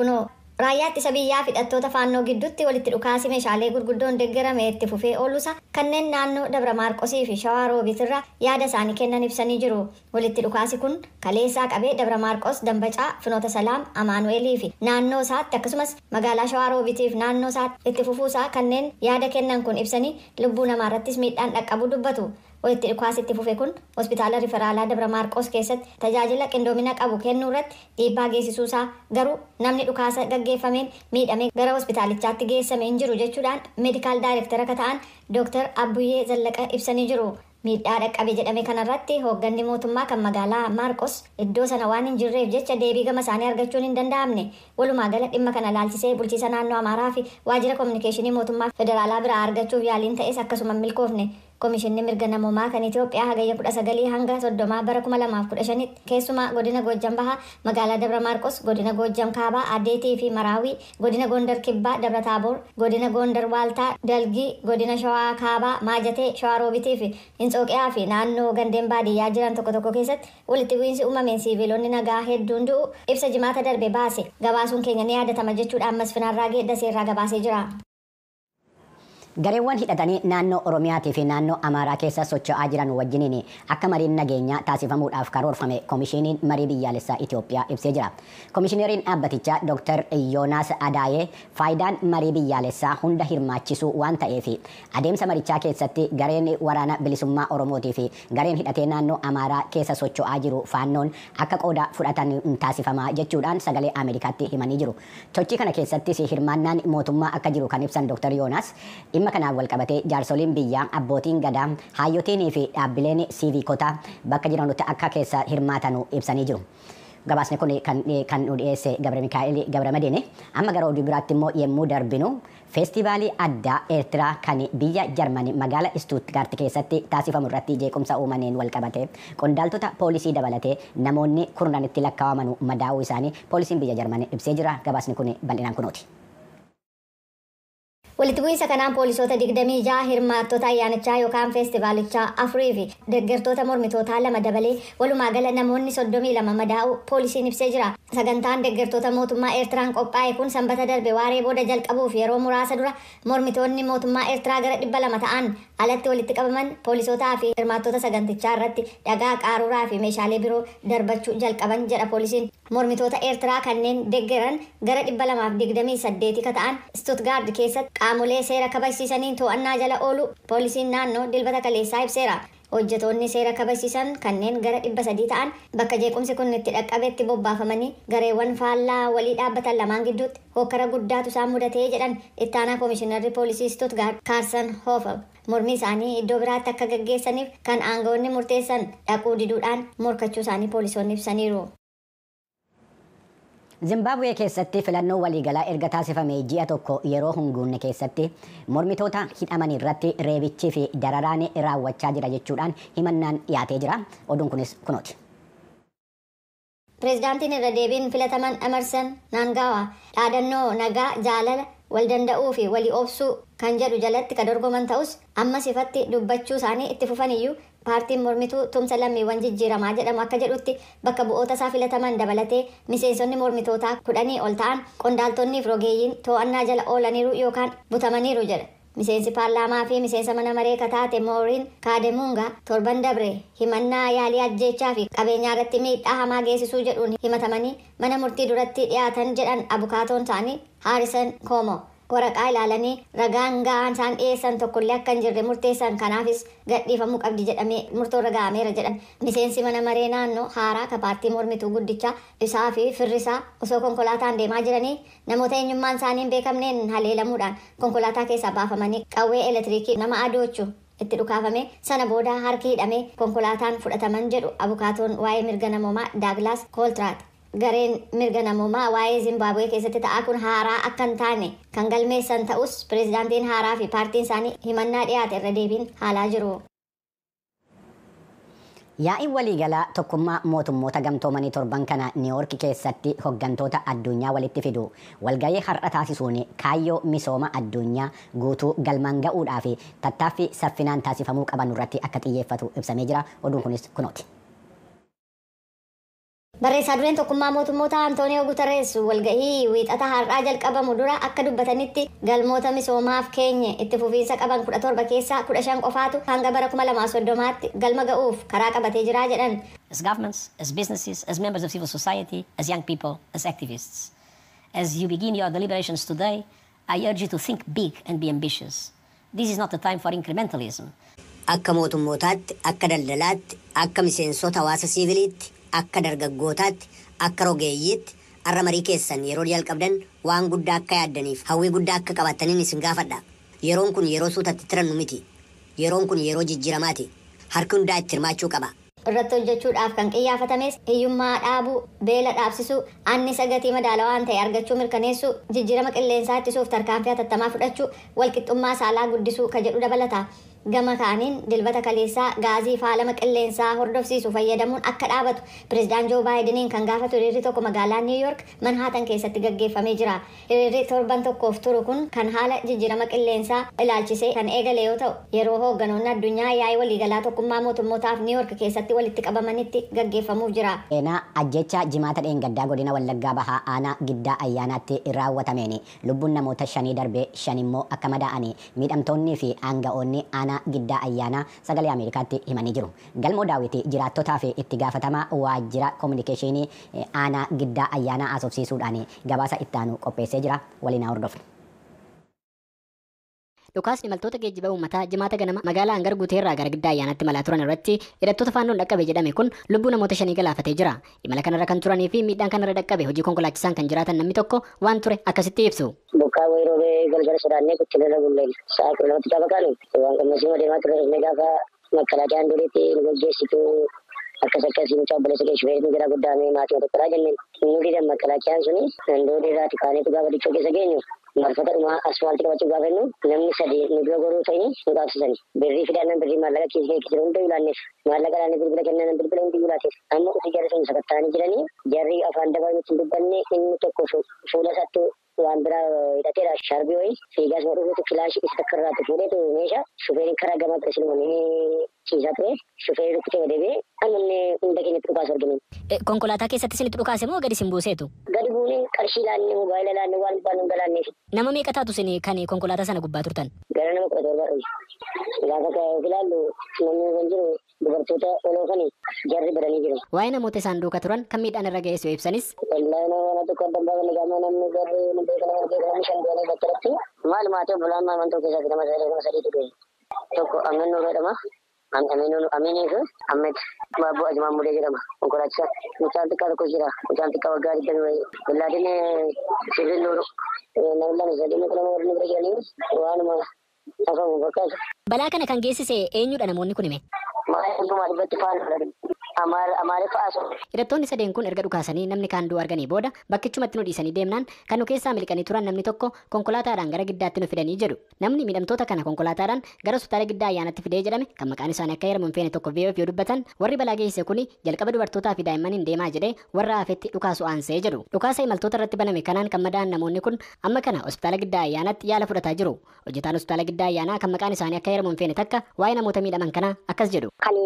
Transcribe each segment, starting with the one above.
Kunoo raayyaa ittisa biyyaa fi hidhattoota faannoo gidduutti walitti dhukaasi meeshaalee gurguddoon deeggarame itti fufee oolusa kanneen naannoo Dabra Maarqosii fi Shawaa Roobitirraa yaada isaanii kennan ibsanii jiru. Walitti dhukaasi kun kaleessaa qabee Dabra Maarqos, Dambacaa, Finoota Salaam, Amaanu'eelii fi naannoo isaatti akkasumas magaalaa Shawaa Roobitii fi naannoo isaatti itti fufuusaa kanneen yaada kennan kun ibsanii lubbuu namaarrattis miidhaan dhaqqabu dubbatu. Walitti dhukaasi itti fufe kun hospitaala riferaalaa Dabra Maarqos keessatti tajaajila qindoomina qabu kennuu irratti dhiibbaa geessisuusaa garuu namni dhukaasa gaggeeffameen miidhamee gara hospitaalichaatti geessame hin jiru jechuudhaan meedikaal daayirektara akka ta'an Dr. Abbuyyee Zallaqa ibsanii jiru. Miidhaa dhaqqabe jedhame kanarratti hoogganni mootummaa kan magaalaa Maarqos iddoo sana waan hin jirreef jecha deebii gama isaanii argachuun hin danda'amne. Walumaa gala dhimma kana laalchisee bulchiisa naannoo Amaaraa fi waajjira kominikeeshinii mootummaa federaalaa biraa argachuuf yaaliin ta'es akkasuma milkoofne. Komishinni mirga namoomaa kan Itoophiyaa hagayya 19 hanga 30 bara 2015 keessumaa godina Goojjam Bahaa, magaalaa Dabra Maarqos, godina Goojjam Kaabaa, Adeetii fi Maraawii, godina Gondar Kibbaa, Dabra Taaboor, godina Gondar Waaltaa, Dalgii, godina Shawaa Kaabaa, Maajatee, Shawaa Roobitii fi Hinxooqiyaa fi naannoo gandeen baadiyyaa jiran tokko tokko keessatti walitti bu'iinsi uumameen siviilonni nagaa hedduun du'u ibsa jimaata darbe baase. Gabaasuun keenya ni yaadatama jechuudhaan Masfinaarraa Geeddaseerraa gabaasee jira. Gareewwan hidhatanii naannoo Oromiyaatii fi naannoo Amaaraa keessa socho'aa jiran wajjiniin akka mariin nageenyaa taasifamuudhaaf karoorfame Komishiiniin Marii Biyyaalessaa Itoophiyaa ibsee jira. Komishiineriin dhaabbatichaa Dr. Yoonaas Adaayee faayidaan marii biyyaalessaa hunda hirmaachisuu waan ta'eef adeemsa marichaa keessatti gareen waraana bilisummaa Oromootii fi gareen hidhatee naannoo Amaaraa keessa socho'aa jiru faannoon akka qooda fudhatan taasifamaa jechuudhaan sagalee Ameerikaatti himanii jiru. Sochii kana keessattis hirmaannaan mootummaa akka jiru kan ibsan Dr. Yoonaas dhimma kanaan wal qabatee jaarsoliin biyyaa, abbootiin gadaa, hayyootiin fi dhaabbileen siiviikotaa bakka jiranutti akka keessa hirmaatanu ibsanii jiru. Gabaasni kun kan nu dhiyeesse Gabre Mikaa'el Gabramadeen. Amma gara oduu biraatti immoo yemmuu darbinu feestivaalii addaa Eertiraa kan biyya Jarmanii magaalaa Stuttgart keessatti taasifamu irratti jeequmsa uumameen wal qabate qondaaltota poolisii dabalatee namoonni kurnanitti lakkaawamanu madaa'uu isaanii poolisiin biyya Jarmanii ibsee jira. Gabaasni kun bal'inaan kunuuti. Walitti bu'iinsa kanaan poolisoota 26 hirmaattota ayyaanichaa yookaan feestivaalichaa 4 fi deeggartoota mormitootaa 2 dabalee walumaa gala namoonni 32 madaa'uu poolisiin ibsee jira. Sagantaan deeggartoota mootummaa Eertiraan qophaa'e kun sanbata darbe waaree booda jalqabuuf yeroo muraasa dura mormitoonni mootummaa Eertiraa gara 200 ta'an alatti walitti qabaman poolisootaa fi hirmaattota sagantichaa irratti dhagaa qaaruuraa fi meeshaalee biroo darbachuu jalqaban jedha poolisiin. Mormitoota Eertiraa kanneen deeggaran gara 228 ta'an Stuttgart keessatti qaamolee seera kabachiisaniin to'annaa jala oolu poolisiin naannoo dilbata kaleessaa ibseera. Hojjetoonni seera kabachiisan kanneen gara 300 ta'an bakka jeequmsi kun itti dhaqqabeetti bobbaafamanii gareewwan faallaa walii dhaabbatan lamaan gidduutti hokkara guddaatu isaan mudatee jedhan ittaanaa koomishinarri poolisii Stuttgart Carsten Hofer. Mormii isaanii iddoo biraatti akka gaggeessaniif kan aangawoonni murteessan dhaquu diduudhaan morkachuu isaanii poolisoonni ibsaniiru. Zimbabwee keessatti filannoo waliigalaa erga taasifame ji'a tokko yeroo hunguunne keessatti mormitoota hidhaman irratti reebichii fi dararaan raawwachaa jira jechuudhaan himannaan dhiyaatee jira. Oduun kunis kunooti. Pireezidaantiin irra deebiin filataman Emerson Mnangagwa dhaadannoo nagaa, jaalala, wal danda'uu fi walii obsuu kan jedhu jalatti kan dorgoman ta'us ammas ifatti dubbachuu isaanii itti fufaniyyuu paartiin mormituu tumsa lammiiwwan jijjiiramaa jedhamu akka jedhutti bakka bu'oota isaa filataman dabalatee miseensonni mormitootaa 10 ol ta'an qondaaltonnii fi rogeeyyiin to'annaa jala oolaniiru yookaan butamaniiru jedha. Miseensi paarlaamaa fi miseensa mana maree kataate Mooriin Kaademuungaa torban dabre himannaa yaalii ajjeechaa fi qabeenyaa irratti miidhaa hamaa geessisuu jedhuun himatamanii mana murtii duratti dhiyaatan jedhan abukaatoon isaanii Haarisan Koomo. Waraqaa ilaalanii ragaan ga'aan isaan dhiyeessan tokkollee akka hin jirre murteessan kanaafis gadhiifamuu qabdi jedhamee murtoorra ga'ameera jedhan. Miseensi mana maree naannoo haaraa ka paartii mormituu guddichaa isaa fi firrisaa osoo konkolaataan deemaa jiranii namoota eenyummaan isaanii hin beekamneen haleelamuudhaan konkolaataa keessaa baafamanii qawwee elektiriikii nama adoochu itti dhukaafame sana booda harki hidhamee konkolaataan fudhataman jedhu abukaatoon waa'ee mirga namoomaa Daaglaas Kooltiraat. Gareen mirga namoomaa waa'ee Zimbabwee keessatti ta'aa kun haaraa akka hin taane kan galmeessan ta'us pireezidaantiin haaraa fi paartiin isaanii himannaa dhiyaate irra deebiin haalaa jiru. Yaa'iin waliigalaa tokkummaa mootummoota gamtoomanii torban kana Niiwoork keessatti hooggantoota addunyaa walitti fidu walgahii har'a taasisuun kaayyoo misooma addunyaa guutuu galmaan ga'uudhaa fi tattaaffii saffinaan taasifamuu qaban irratti akka xiyyeeffatu ibsamee jira. Oduun kunis kunooti. Barreessaa dureen tokkummaa mootummoota Antooniyoo Guterres walgahii wiixata har'aa jalqabamu dura akka dubbatanitti galmoota misoomaaf keenya itti fufiinsa qaban 17 keessaa 15 qofaatu hanga bara 2030tti galma ga'uuf karaa qabatee jira jedhan. As governments, as businesses, as members of civil society, as young people, as activists. As you begin your deliberations today, I urge you to think big and be ambitious. This is not the time for incrementalism. Akka mootummootaatti, akka daldalaatti, akka miseensota hawaasa siiviliitti, akka dargaggootaatti, akka rogeeyyiitti, arra marii keessan yeroo jalqabdan waan guddaa akka yaaddaniif hawwii guddaa akka qabattaniin isin gaafadha. Yeroon kun yeroo suutatti tirannu miti. Yeroon kun yeroo jijjiiramaati. Harki hundaa itti hirmaachuu qaba. Irratti hojjechuudhaaf kan qiyyaafatames hiyyummaa dhaabuu, beela dhaabsisuu, annisa gatii madaalawaa ta'e argachuu mirkaneessuu, jijjiirama qilleensaa ittisuuf tarkaanfii hatattamaa fudhachuu, walqixxummaa saalaa guddisuu ka jedhu dabalata. Gama kaaniin dilbata kaleessaa gaazii faalama qilleensaa hordofsiisu fayyadamuun akka dhaabatu pireezidaan Joo Baayidiniin kan gaafatu hiriirri tokko magaalaa Niw Yoork Manhaatan keessatti gaggeeffamee jira. Hiriirri torban tokkoof turu kun kan haala jijjiirama qilleensaa ilaalchisee kan eegale yoo ta'u yeroo hoogganoonni addunyaa yaa'ii waliigalaa tokkummaa mootummootaaf Niw Yoork keessatti walitti qabamanitti gaggeeffamuuf jira. Seenaa ajjecha jimaata dheengaddaa godina Wallaggaa Bahaa aanaa Giddaa Ayyaanaatti raawwatameen lubbuun namoota 5 darbee 5 immoo akka madaa'anii miidhamtoonnii fi aanga'oonni aanaa Giddaa Ayyaanaa sagalee Ameerikaatti himanii jiru. Galmoo Daawwitii jiraattotaa fi itti gaafatamaa waajjira kominikeeshinii aanaa Giddaa Ayyaanaa haasofsiisuudhaan gabaasa itti aanu qopheessee jira. Waliin hordofna. Dhukaasni imaltoota geejjiba uummataa jimaata ganama magaalaa Hangar Guuteerraa gara Giddaa Ayyaanaatti malaa turan irratti hidhattoota faannoon dhaqqabe jedhame kun lubbuu namoota 5 galaafatee jira. Imala kanarra kan turanii fi miidhaan kanarra dhaqqabe hojii konkolaachisaan kan jiraatan namni tokko waan ture akkasitti ibsu. Bokkaa wayiroo galgala sodaannee kuchilirra bulleen sa'a qulqullatti qaba kaanu waan qammasii deemaa ture inni gaafa makkalaaqaan duriitti nu gaggeessitu akkas akkasii mucaa obboleessa kee shufeetu jira guddaame maatii tokkodhaa jenneen nuti dan makkalaaqaan suni handoodee irraati kaaneetu gaafa dichoo keessa geenyu marfata dhumaa asfaaltii qabachuu gaafa jennu namni 3 nu dura goruu ta'ini nu qaabsisani birrii fidaan birrii maallaqa kiisee kiisee hunda ilaanneef maallaqa dhaanee bilbila kennan bilbila hundi ilaateef amma uti jarri sun sakattaanii jiranii jarri afaan dabaa nutti dubbanne inni tokko fuula sattuu waan biraa hidhateera sharbii wayii fiigaas madhuutu kilaashii isa takka irraatti fuudheetu meeshaa shufeeriin karaa gamaa ture silmanii ciisaa ture shufeerii rukkutee deebi'ee ammallee hunda keenyatti dhukaasa arginu. Konkolaataa keessatti isinitti dhukaase moo gadi isin buuseetu? Gadi buunee qarshii laannee mobaayila laannee waan baanu hunda laanneef. Nama meeqa taatu isin kan konkolaataa sana gubbaa turtan? Gara nama 17 dhufe. Gaafa ilaallu namni kan jiru dubartoota oloofanii jarri badanii jiru. Waa'ee namoota isaan duuka turan kan miidhaan irra ga'e yoo ibsanis. Wallahi nama tokko adda baafne gaafa namni garri namni 5 du'anii battalatti maal maatii obbolaan maamantuu keessatti nama 3 du'e. Tokko Amin Nuuroo jedhama. Aminii fi Ahmed Baaboo Ajimaan Mudee jedhama. Konkolaachisaa mucaan xiqqaa tokko jira. Mucaan xiqqaa waggaa 20 wayii. Billaadin Sibil Nuuru namni lama sadii nama warri bira jiranii waanuma afamu fakkaatu. Balaa kana kan geessise eenyudha namoonni kun hime? Maal hundumaa dhibbatti faana Amaariffaa asu. Hidhattoonni sadeen kun erga dhukaasanii namni kaan du'u arganii booda bakkichumatti nu dhiisanii deemnaan kan nu keessaa miliqanii turan namni tokko konkolaataadhaan gara Giddaatti nu fidanii jedhu. Namni miidhamtoota kana konkolaataadhaan gara hospitaala Giddaa Ayyaanaatti fidee jedhame kan maqaan isaanii akka heeramu hin feene tokko VOF yoo dubbatan warri balaa geessise kuni jalqaba dubartootaa fi daa'immaniin deemaa jedhee warra hafetti dhukaasu aansee jedhu. Dhukaasa imaltoota irratti baname kanaan kan madaa'an namoonni kun amma kana hospitaala Giddaa Ayyaanaatti yaala fudhataa jiru. Hojjetaan hospitaala Giddaa Ayyaanaa kan maqaan isaanii akka heeramu hin feene takka waa'ee namoota miidhaman kanaa akkas jedhu. Kan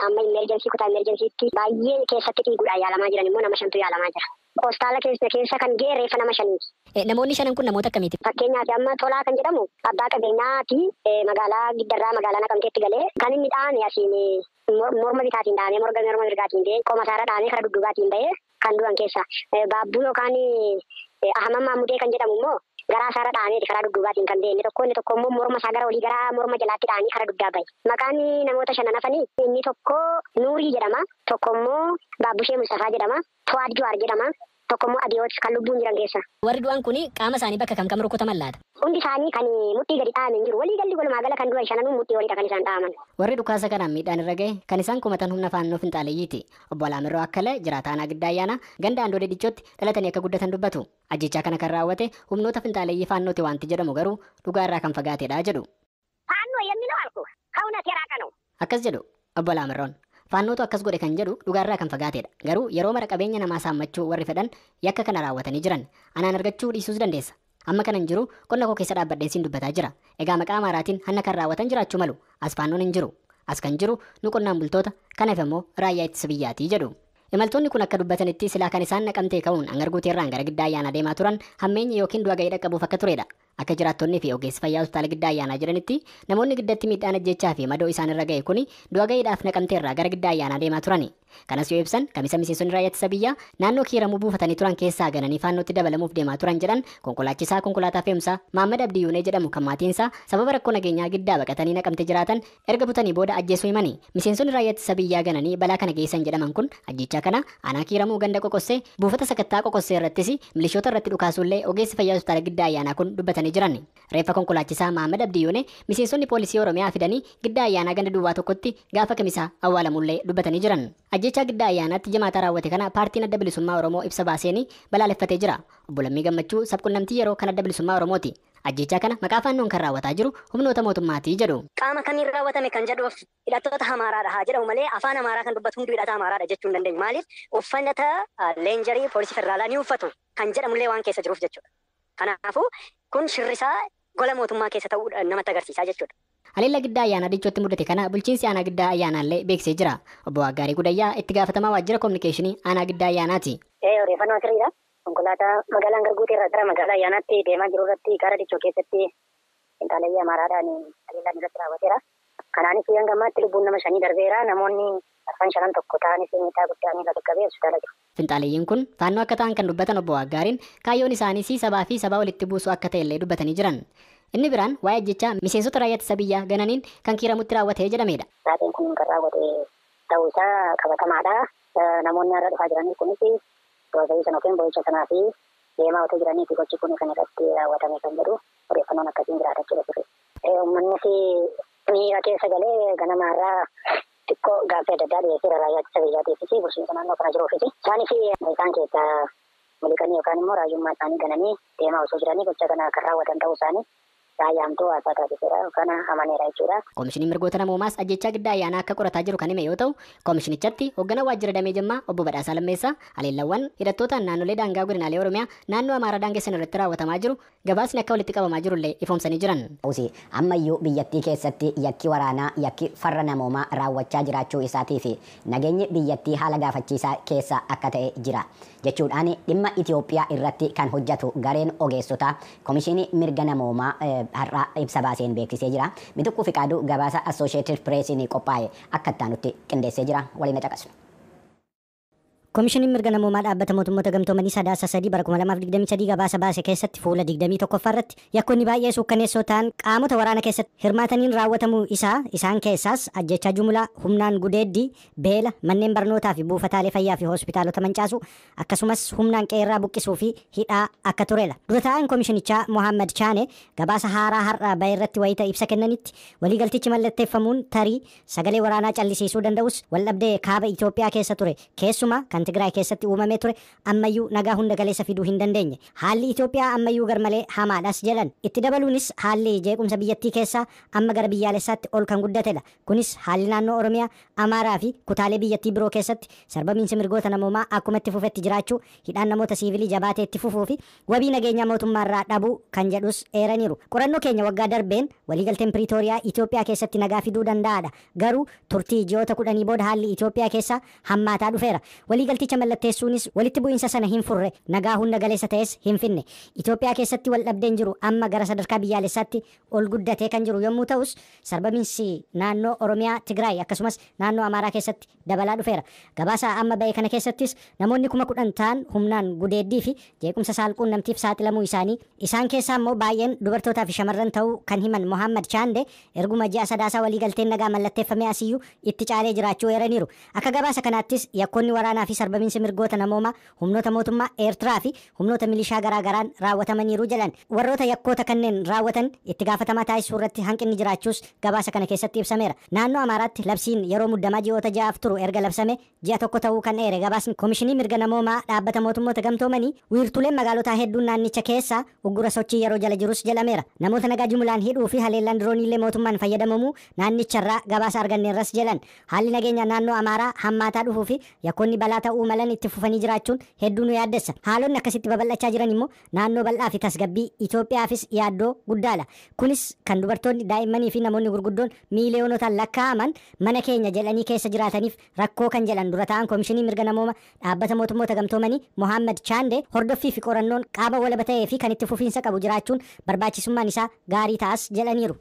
amma emergency kutaa emergencytti baay'ee keessatti dhiiguudhaan yaalamaa jiran immoo nama 5tu yaalamaa jira. Hospitaala keessa kan ga'e reeffa nama 5. Namoonni 5 kun namoota akkamiiti? Fakkeenyaaf amma Tolaa kan jedhamu abbaa qabeenyaati magaalaa Giddarraa magaalaa Naqamteetti galee kan inni dhaame asiin morma bitaatiin dhaame morma mirgaatiin ba'ee qoma isaarra dhaame karaa dudduubaatiin ba'ee kan du'an keessa. Baabbuu yookaan Ahmad Maamudee kan jedhamu immoo garaa isaarra dhaamee karaa dudduubaatiin kan ba'e inni tokko immoo morma isaa gara olii gara morma jalaatti dhaanii karaa duddaa bahe. Maqaan namoota 5 hafanii inni tokko Nuurii jedhama, tokko immoo Baabbushee Mustafaa jedhama, Fuwaad Juwaar jedhama, tokko immoo Adiyoot kan lubbuun jiran keessa. Warri du'an kuni qaama isaanii bakka kam rukutaman laata? Hundi isaanii kan mudhii gadi dhahaman jiru. Walii galli walumaa gala kan du'an 5 mudhii waliidha kan isaan dhahaman. Warri dhukaasa kanaan miidhaan irra gahe kan isaan kumatan humna faannoo finxaaleeyyiiti. Obbo Alaamirroo Akkalee jiraataa aanaa Giddaa Ayyaanaa ganda Andoodee Dichootti dhalatanii akka guddatan dubbatu. Ajjechaa kana kan raawwate humnoota finxaaleeyyii faannooti wanti jedhamu garuu dhugaa irraa kan fagaatedha jedhu. Faannoo yemmuu alku kauna teraa kanu. Akkas jedhu Obbo Alaamirroon. Faannootu akkas godhe kan jedhu dhugaa irraa kan fagaatedha. Garuu yeroo mara qabeenya namaa saammachuu warri fedhan yakka kana raawwatanii jiran anaan argachuu dhiisuus dandeessa. Amma kanan jiru qonna koo keessa dhaabbadheen siin dubbataa jira. Egaa maqaa Amaaraatiin hanna kan raawwatan jiraachuu malu. As faannoon hin jiru. As kan jiru nu qonnaan bultoota kanaaf immoo raayyaa ittisa biyyaatii jedhu. Imaltoonni kun akka dubbatanitti silaa kan isaan naqamtee ka'uun hangarguuteerraan gara giddaa ayyaanaa deemaa turan hammeenya yookiin du'a ga'ii dhaqqabuuf akka turedha. Akka jiraattonnii fi ogeessi fayyaa hospitaala giddaa ayyaanaa jedhanitti namoonni giddatti miidhaan ajjechaa fi madoo isaan irra ga'e kuni du'a ga'iidhaaf naqamteerraa gara giddaa ayyaanaa deemaa turani. Kanas yoo ibsan kamisa miseensonni raayyaa ittisa biyyaa naannoo kiiramuu buufatanii turan keessaa gananii faannootti dabalamuuf deemaa turan jedhan konkolaachisaa konkolaataa fe'umsaa Mahammad Abdiyyuunee jedhamu kan maatiinsaa sababa rakkoo nageenyaa giddaa baqatanii naqamte jiraatan erga butanii booda ajjeesuu himani. Miseensonni raayyaa ittisa biyyaa gananii balaa kana geessan jedhaman kun ajjechaa kana aanaa kiiramuu ganda qoqossee buufata sakattaa qoqossee irrattis milishoota irratti dhukaasuullee ogeessi fayyaa hospitaala giddaa ayyaanaa kun dubbatanii jiran. Reeffa konkolaachisaa Mahammad Abdiyyuunee miseensonni poolisii Oromiyaa fidanii giddaa ayyaanaa ganda duwwaa tokkotti gaafa kamisaa awwaalamullee dubbatanii jiran. Ajjechaa giddaa ayyaanaatti jimaata raawwate kana paartiin adda bilisummaa Oromoo ibsa baaseenii balaaleffatee jira. Obbo Lammii Gammachuu sabquunnamtii yeroo kan adda bilisummaa Oromooti. Ajjechaa kana maqaa faannoon kan raawwataa jiru humnoota mootummaatii jedhu. Qaama kamiin raawwatame kan jedhuuf hidhattoota Amaaraadha haa jedhamu malee afaan Amaaraa kan dubbatu hundi hidhata Amaaraadha jechuu hin dandeenyu. Maaliif uffata leenjarii poolisii federaalaa ni uffatu kan jedhamullee waan keessa jiruuf jechuudha. Kanaafuu kun shirrisaa gola mootummaa keessa ta'uu namatti agarsiisaa jechuudha. Haleella giddaa ayyaanaa dichootti mudate kana bulchiinsi aanaa giddaa ayyaanaallee beeksisee jira. Obbo Waggaarii Gudayyaa itti gaafatamaa waajjira kominikeeshinii aanaa giddaa ayyaanaati. Odeeffannoo sirriidha. Konkolaataa magaalaa Hangarguutii irraa gara magaalaa ayyaanaatti deemaa jiru irratti gara dichoo keessatti qinxaalee Amaaraadhaan haleellaan irratti raawwateera. Kanaanis hanga ammaatti lubbuun nama 5 darbeera. Namoonni arfan 5 tokko ta'anis miidhaa guddaa irra qaqqabee hospitaala jiru. Finxaaleeyyiin kun faannoo akka ta'an kan dubbatan obbo Waggaariin kaayyoon isaanii sabaa fi sabaa walitti buusuu akka ta'ellee dubbatanii jiran. Inni biraan waa'ee ajjechaa miseensota raayyaa ittisa biyyaa gananiin kan kiiramutti raawwatee jedhamedha. Taateen kun kan raawwate ta'uu isaa qabatamaadha. Namoonni irra dhufaa jiranii kunis doozayii sana yookiin boo'icha sanaa fi deemaa otoo jiranii fi gochi kun kan irratti raawwatame kan jedhu odeeffannoon akkasiin jiraata jechuudha. Uummannis miira keessa galee ganamaarraa xiqqoo gaaffii adda addaa dhiyeessee raayyaa ittisa biyyaatiifis bulchiinsa naannoo kana jiruufis isaanis isaan keessaa miliqanii yookaan immoo raayyummaa isaanii gananii deemaa osoo jiranii gocha kana kan raawwatan ta'uu isaanii raayyaamtuu haasaa taasiseera yookaan amaneera jechuudha. Koomishiniin mirgoota namoomaas ajjechaa giddaa ayyaanaa akka qorataa jiru kan hime yoo ta'u, koomishinichatti hoogganaa waajjira damee Jimmaa obbo Badhaasaa Lammeessaa haleellawwan hidhattootaan naannolee daangaa godinaalee Oromiyaa naannoo Amaaraa daangessan irratti raawwatamaa jiru gabaasni akka walitti qabamaa jirullee ifoomsanii jiran. Ammayyuu biyyattii keessatti yakki waraanaa yakki farra namoomaa raawwachaa jiraachuu isaatii fi nageenyi biyyattii haala gaafachiisaa keessa akka ta'e jira jechuudhaan dhimma Itoophiyaa irratti kan hojjetu gareen ogeessotaa koomishinii mirga namoomaa har'a ibsa baaseen beeksisee jira. Mituqquu Fiqaaduu gabaasa Associated Pressiin qophaa'e akka itti aanutti qindeessee jira. Waliin caqasnu. Koomishiniin mirga namoomaa dhaabbata mootummoota gamtoomanii sadaasa 3 bara 2023 gabaasa baase keessatti fuula 21 irratti yakkoonni baay'ee suukkaneessoo ta'an qaamota waraana keessatti hirmaataniin raawwatamuu isaan keessaas ajjechaa jumlaa humnaan gudeeddii beela manneen barnootaa fi buufataalee fayyaa fi hospitaalota mancaasuu akkasumas humnaan qeerraa buqqisuu fi hidhaa akka turedha. Dura taa'aan koomishinichaa Mohammad Chaane gabaasa haaraa har'aa bahe irratti wayita ibsa kennanitti waliigaltichi mallatteeffamuun tarii sagalee waraanaa callisiisuu danda'us waldhabdee kaaba Itoophiyaa keessa ture keessumaa kan Tigraay keessatti uumamee ture ammayyuu nagaa hunda galeessa fiduu hin dandeenye. Haalli Itoophiyaa ammayyuu garmalee hamaadhas jedhan. Itti dabaluunis haalli jeequmsa biyyattii keessaa amma gara biyyaalessaatti ol kan guddatedha. Kunis haalli naannoo Oromiyaa, Amaaraa fi kutaalee biyyattii biroo keessatti sarbamiinsi mirgoota namoomaa akkuma itti fufetti jiraachuu, hidhaan namoota siivilii jabaatee itti fufuu fi wabii nageenyaa mootummaarraa dhabuu kan jedhus eeraniiru. Qorannoo keenya waggaa darbeen waliigalteen Piriitooriyaa Itoophiyaa keessatti nagaa fiduu danda'adha. Garuu turtii ji'oota 10 booda haalli Itoophiyaa keessaa hammaataa dhufeera. Waliigalticha mallatteessuunis walitti bu'iinsa sana hin furre nagaa hunda galeessa ta'es hin finne. Itoophiyaa keessatti wal dhabdeen jiru amma gara sadarkaa biyyaalessaatti ol guddatee kan jiru yommuu ta'us sarbamiinsi naannoo Oromiyaa, Tigraay akkasumas naannoo Amaaraa keessatti dabalaa dhufeera. Gabaasa amma ba'e kana keessattis namoonni 10,000 ta'an humnaan gudeeddii fi jeequmsa saalquunnamtiif saaxilamuu isaanii isaan keessaa immoo baay'een dubartootaa fi shamarran ta'uu kan himan Mohammad Chaande erguma ji'a sadaasaa waliigalteen nagaa mallatteeffamee asiyyuu itti caalee jiraachuu eeraniiru. Akka gabaasa kanaattis yakkoonni waraanaa fi sarbamiinsi mirgoota namoomaa humnoota mootummaa Eertiraa fi humnoota milishaa garaagaraan raawwatamaniiru jedhan. Warroota yakkoota kanneen raawwatan itti gaafatamaa taasisuu irratti hanqinni jiraachuus gabaasa kana keessatti ibsameera. Naannoo Amaaraatti labsiin yeroo muddamaa ji'oota 6 turu erga labsame ji'a tokko ta'uu kan eere gabaasni koomishinii mirga namoomaa dhaabbata mootummoota gamtoomanii wiirtuleen magaalotaa hedduun naannicha keessa uggura sochii yeroo jala jirus jedhameera. Namoota nagaa jumlaan hidhuu fi haleellaan dirooniillee mootummaan fayyadamamuu naannicharraa gabaasa arganneerras jedhan. Haalli nageenya naannoo Amaaraa hammaataa dhufuu fi yakkoonni balaa ta'uu malan itti fufanii jiraachuun hedduu nu yaaddessa. Haalonni akkasitti babal'achaa jiran immoo naannoo bal'aa fi tasgabbii Itoophiyaafis yaaddoo guddaadha. Kunis kan dubartoonni, daa'immanii fi namoonni gurguddoon miiliyoonotaan lakkaa'aman mana keenya jedhanii keessa jiraataniif rakkoo kan jedhan dura ta'an Komishinii Mirga Namooma Dhaabbata Mootummoota Gamtoomanii Mohaammed Chaande hordoffii fi qorannoon qaama walaba ta'ee fi kan itti fufiinsa qabu jiraachuun barbaachisummaan isaa gaarii ta'as jedhaniiru.